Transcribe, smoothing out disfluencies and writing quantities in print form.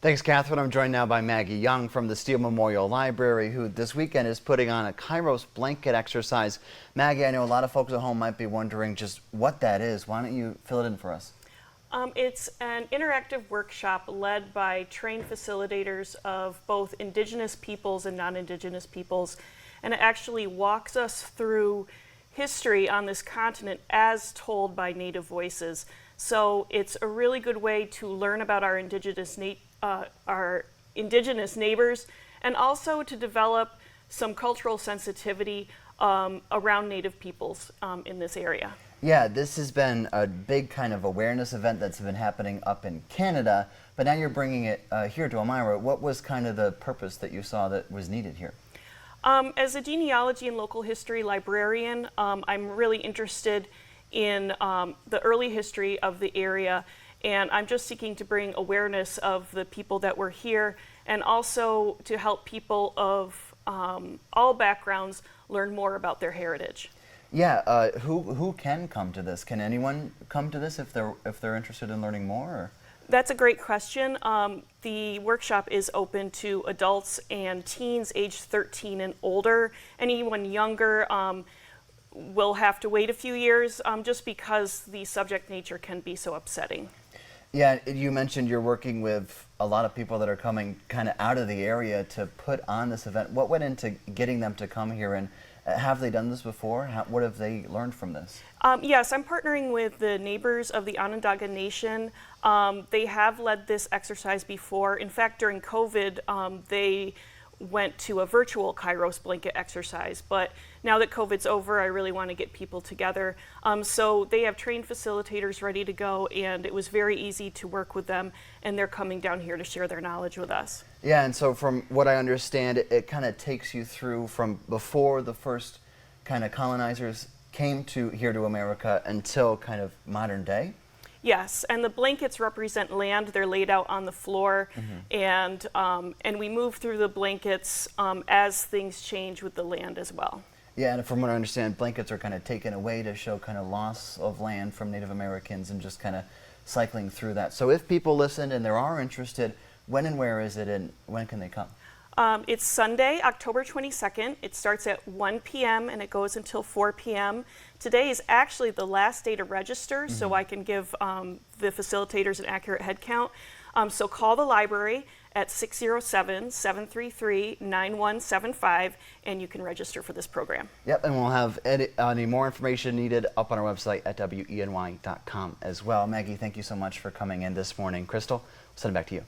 Thanks, Catherine. I'm joined now by Maggie Young from the Steele Memorial Library, who this weekend is putting on a KAIROS Blanket Exercise. Maggie, I know a lot of folks at home might be wondering just what that is. Why don't you fill it in for us? It's an interactive workshop led by trained facilitators of both Indigenous peoples and non-Indigenous peoples, and it actually walks us through history on this continent as told by Native voices. So it's a really good way to learn about our Indigenous neighbors, and also to develop some cultural sensitivity around Native peoples in this area. Yeah, this has been a big kind of awareness event that's been happening up in Canada, but now you're bringing it here to Elmira. What was kind of the purpose that you saw that was needed here? As a genealogy and local history librarian, I'm really interested in the early history of the area, and I'm just seeking to bring awareness of the people that were here, and also to help people of all backgrounds learn more about their heritage. Yeah, who can come to this? Can anyone come to this if they're interested in learning more? Or? That's a great question. The workshop is open to adults and teens aged 13 and older. Anyone younger will have to wait a few years just because the subject nature can be so upsetting. Yeah, you mentioned you're working with a lot of people that are coming kind of out of the area to put on this event. What went into getting them to come here, and have they done this before? What have they learned from this? Yes, I'm partnering with the neighbors of the Onondaga Nation. They have led this exercise before. In fact, during COVID, they went to a virtual KAIROS Blanket Exercise, but now that COVID's over, I really want to get people together. So they have trained facilitators ready to go, and it was very easy to work with them, and they're coming down here to share their knowledge with us. Yeah, and so from what I understand, it kind of takes you through from before the first kind of colonizers came here to America until kind of modern day. Yes, and the blankets represent land. They're laid out on the floor, and we move through the blankets as things change with the land as well. Yeah, and from what I understand, blankets are kind of taken away to show kind of loss of land from Native Americans and just kind of cycling through that. So if people listen and they are interested, when and where is it, and when can they come? It's Sunday, October 22nd. It starts at 1 p.m. and it goes until 4 p.m. Today is actually the last day to register, so I can give the facilitators an accurate head count. So call the library at 607-733-9175, and you can register for this program. Yep, and we'll have any more information needed up on our website at WENY.com as well. Maggie, thank you so much for coming in this morning. Crystal, we'll send it back to you.